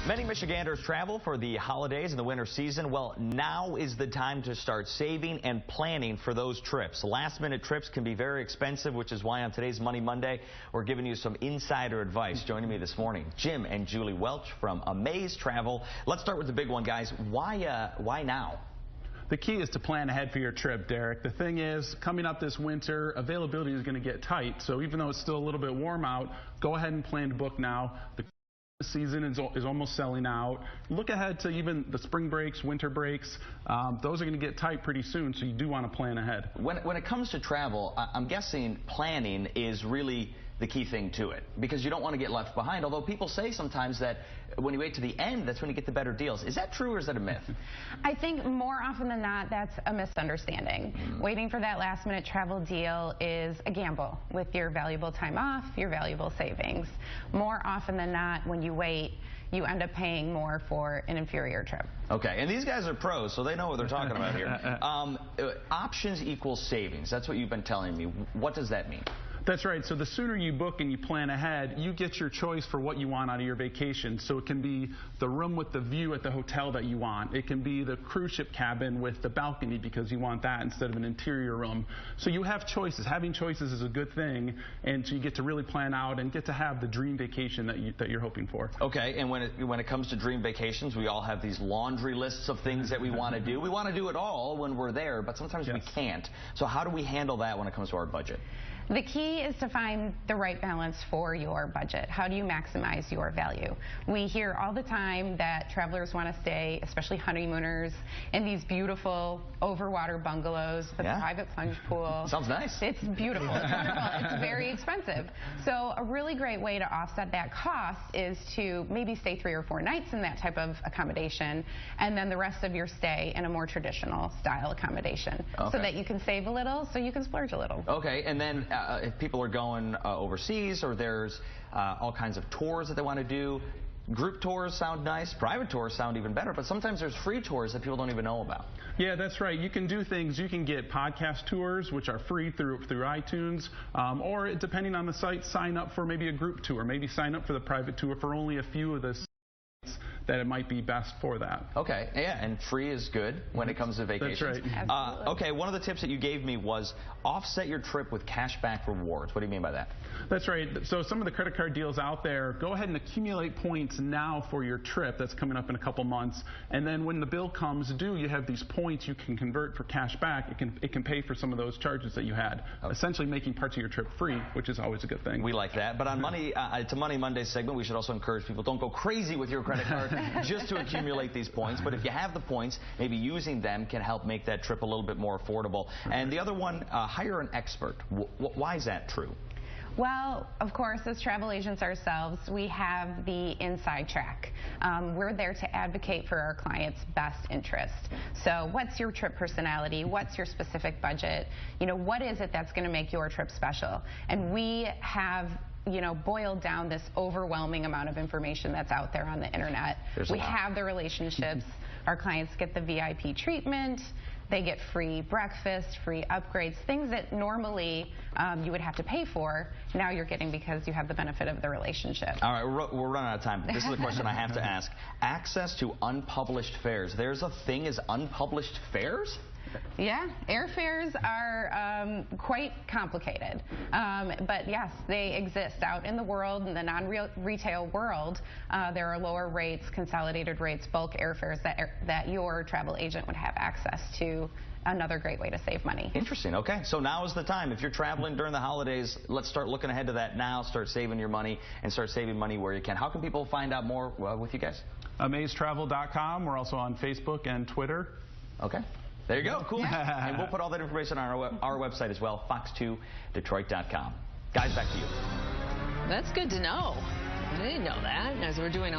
Many Michiganders travel for the holidays and the winter season. Well, now is the time to start saving and planning for those trips. Last-minute trips can be very expensive, which is why on today's Money Monday, we're giving you some insider advice. Joining me this morning, Jim and Julie Welch from Amaze Travel. Let's start with the big one, guys. Why now? The key is to plan ahead for your trip, Derek. The thing is, coming up this winter, availability is going to get tight. So even though it's still a little bit warm out, go ahead and plan to book now. The season is almost selling out. Look ahead to even the spring breaks, winter breaks. Those are going to get tight pretty soon, so you do want to plan ahead. When it comes to travel, I'm guessing planning is really the key thing to it, because you don't want to get left behind. Although people say sometimes that when you wait to the end, that's when you get the better deals. Is that true, or is that a myth? I think more often than not, that's a misunderstanding. Waiting for that last-minute travel deal is a gamble with your valuable time off, your valuable savings. More often than not, when you wait, you end up paying more for an inferior trip. Okay, and these guys are pros, so they know what they're talking about here. Options equals savings. That's what you've been telling me. What does that mean? That's right. So the sooner you book and you plan ahead, you get your choice for what you want out of your vacation. So it can be the room with the view at the hotel that you want. It can be the cruise ship cabin with the balcony because you want that instead of an interior room. So you have choices. Having choices is a good thing, and so you get to really plan out and get to have the dream vacation that you're hoping for. Okay, and when it comes to dream vacations, we all have these laundry lists of things that we want to do. We want to do it all when we're there, but sometimes we can't. So how do we handle that when it comes to our budget? The key is to find the right balance for your budget. How do you maximize your value? We hear all the time that travelers want to stay, especially honeymooners, in these beautiful overwater bungalows with a private plunge pool. Sounds nice. It's beautiful. It's wonderful. It's very expensive. So a really great way to offset that cost is to maybe stay 3 or 4 nights in that type of accommodation, and then the rest of your stay in a more traditional style accommodation, so that you can save a little, so you can splurge a little. Okay, and then if people are going overseas, or there's all kinds of tours that they want to do, group tours sound nice, private tours sound even better, but sometimes there's free tours that people don't even know about. Yeah, that's right. You can do things. You can get podcast tours, which are free through iTunes, or depending on the site, sign up for maybe a group tour, maybe sign up for the private tour for only a few of the sites that it might be best for that. Okay, yeah, and free is good when it comes to vacations. That's right. Okay, one of the tips that you gave me was offset your trip with cashback rewards. What do you mean by that? That's right. So some of the credit card deals out there, go ahead and accumulate points now for your trip that's coming up in a couple months, and then when the bill comes due, you have these points you can convert for cash back. It can pay for some of those charges that you had, essentially making parts of your trip free, which is always a good thing. We like that. But on to Money Monday segment, we should also encourage people, don't go crazy with your credit card just to accumulate these points. But if you have the points, maybe using them can help make that trip a little bit more affordable. And the other one, hire an expert. Why is that true? Well, of course, as travel agents ourselves, we have the inside track. We're there to advocate for our clients' best interest. So what's your trip personality? What's your specific budget? You know, what is it that's going to make your trip special? And we have boiled down this overwhelming amount of information that's out there on the internet. We have the relationships. Our clients get the VIP treatment. They get free breakfast, free upgrades, things that normally you would have to pay for. Now you're getting because you have the benefit of the relationship. All right, we're running out of time, but this is a question I have to ask. Access to unpublished fares. There's a thing as unpublished fares? Yeah, airfares are quite complicated, but yes, they exist out in the world, in the non-retail world. There are lower rates, consolidated rates, bulk airfares that your travel agent would have access to. Another great way to save money. Interesting. Okay, so now is the time. If you're traveling during the holidays, let's start looking ahead to that now. Start saving your money and start saving money where you can. How can people find out more with you guys? AmazeTravel.com. We're also on Facebook and Twitter. Okay. There you go. Cool. And we'll put all that information on our website as well, fox2detroit.com. Guys, back to you. That's good to know. I didn't know that. As we're doing